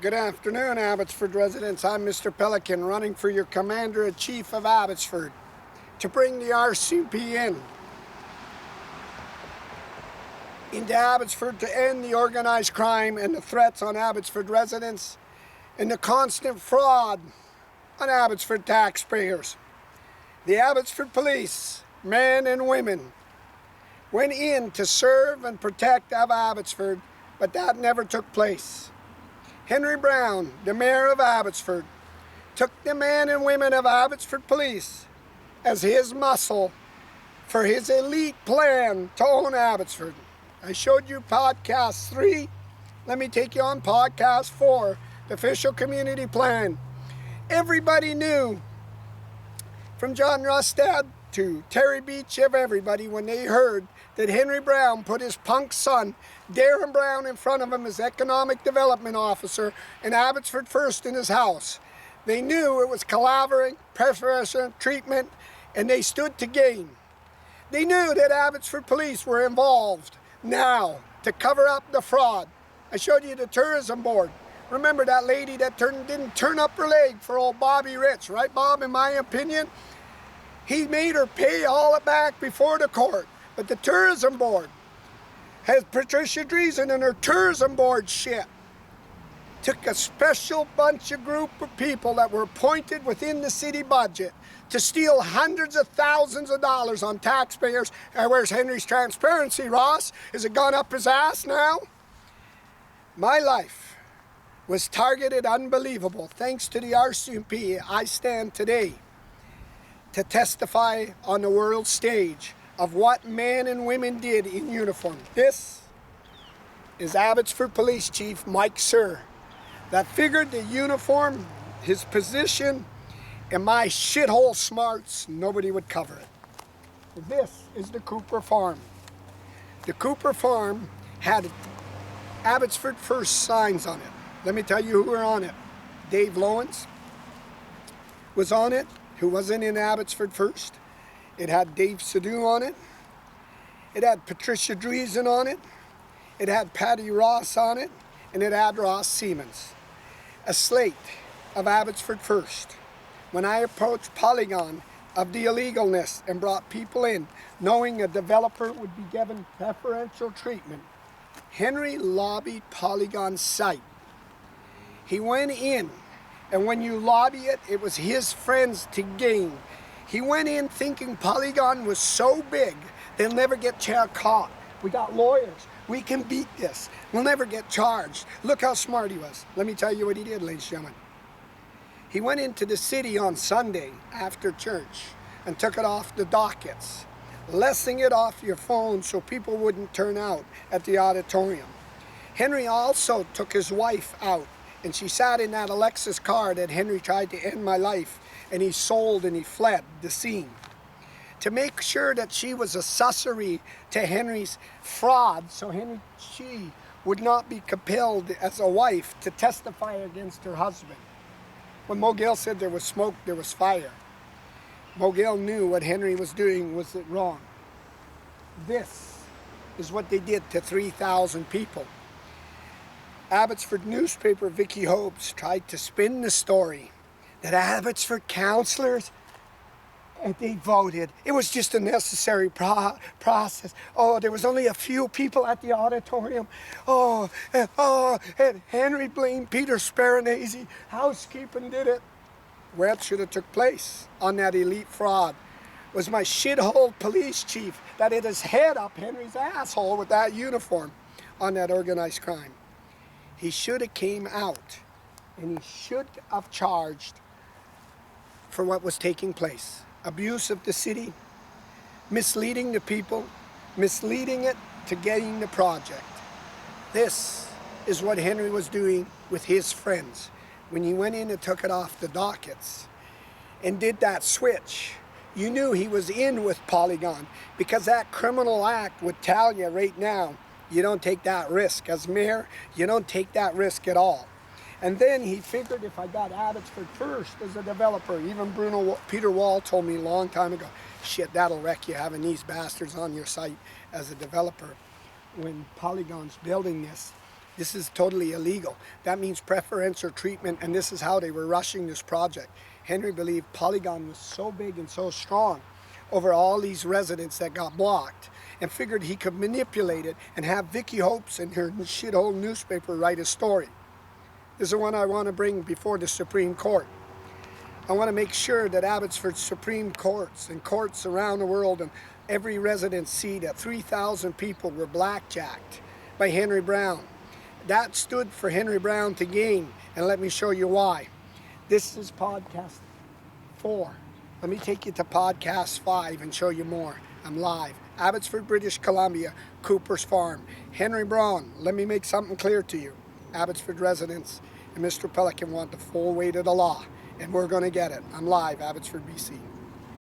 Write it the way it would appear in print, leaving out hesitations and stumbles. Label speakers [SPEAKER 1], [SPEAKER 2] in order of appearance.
[SPEAKER 1] Good afternoon, Abbotsford residents. I'm Mr. Pelican, running for your Commander-in-Chief of Abbotsford to bring the RCMP into Abbotsford to end the organized crime and the threats on Abbotsford residents and the constant fraud on Abbotsford taxpayers. The Abbotsford police, men and women, went in to serve and protect Abbotsford, but that never took place. Henry Braun, the mayor of Abbotsford, took the men and women of Abbotsford Police as his muscle for his elite plan to own Abbotsford. I showed you podcast 3. Let me take you on podcast 4, the official community plan. Everybody knew, from John Rustad to Terry Beach, of everybody, when they heard that Henry Braun put his punk son, Darren Braun, in front of him as economic development officer in Abbotsford First in his house. They knew it was collaborating, preferential treatment, and they stood to gain. They knew that Abbotsford police were involved now to cover up the fraud. I showed you the tourism board. Remember that lady that didn't turn up her leg for old Bobby Rich, right, Bob? In my opinion, he made her pay all it back before the court. But the tourism board has Patricia Dreesen and her tourism board shit. Took a special group of people that were appointed within the city budget to steal hundreds of thousands of dollars on taxpayers. Where's Henry's transparency, Ross? Has it gone up his ass now? My life was targeted unbelievable. Thanks to the RCMP, I stand today to testify on the world stage of what men and women did in uniform. This is Abbotsford Police Chief Mike Sir, that figured the uniform, his position, and my shithole smarts, nobody would cover it. This is the Cooper Farm. The Cooper Farm had Abbotsford First signs on it. Let me tell you who were on it. Dave Lowens was on it, who wasn't in Abbotsford First. It had Dave Sadu on it. It had Patricia Dreesen on it. It had Patty Ross on it. And it had Ross Siemens. A slate of Abbotsford First. When I approached Polygon of the illegalness and brought people in, knowing a developer would be given preferential treatment, Henry lobbied Polygon's site. He went in, and when you lobby it, it was his friends to gain. He went in thinking Polygon was so big, they'll never get caught. We got lawyers. We can beat this. We'll never get charged. Look how smart he was. Let me tell you what he did, ladies and gentlemen. He went into the city on Sunday after church and took it off the dockets, lessing it off your phone so people wouldn't turn out at the auditorium. Henry also took his wife out, and she sat in that Alexis car that Henry tried to end my life, and he sold and he fled the scene. To make sure that she was accessory to Henry's fraud, so she would not be compelled as a wife to testify against her husband. When Mogill said there was smoke, there was fire. Mogill knew what Henry was doing was wrong. This is what they did to 3,000 people. Abbotsford newspaper Vicky Hopes tried to spin the story that Abbotsford councillors, and they voted. It was just a necessary process. Oh, there was only a few people at the auditorium. And Henry blamed Peter Speranese. Housekeeping did it. Where it should have took place on that elite fraud was my shithole police chief that had his head up Henry's asshole with that uniform on that organized crime. He should have came out and he should have charged for what was taking place. Abuse of the city, misleading the people, misleading it to getting the project. This is what Henry was doing with his friends when he went in and took it off the dockets and did that switch. You knew he was in with Polygon because that criminal act would tell you right now, you don't take that risk. As mayor, you don't take that risk at all. And then he figured if I got Abbotsford First as a developer, even Peter Wall told me a long time ago, shit, that'll wreck you having these bastards on your site as a developer. When Polygon's building this, This is totally illegal. That means preferential treatment, and this is how they were rushing this project. Henry believed Polygon was so big and so strong over all these residents that got blocked, and figured he could manipulate it and have Vicky Hopes in her shithole newspaper write a story. This is the one I want to bring before the Supreme Court. I want to make sure that Abbotsford Supreme Courts and courts around the world and every resident see that 3,000 people were blackjacked by Henry Braun. That stood for Henry Braun to gain, and let me show you why. This is podcast 4. Let me take you to podcast 5 and show you more. I'm live. Abbotsford, British Columbia, Cooper's Farm. Henry Braun, let me make something clear to you. Abbotsford residents and Mr. Pelican want the full weight of the law, and we're going to get it. I'm live, Abbotsford, BC.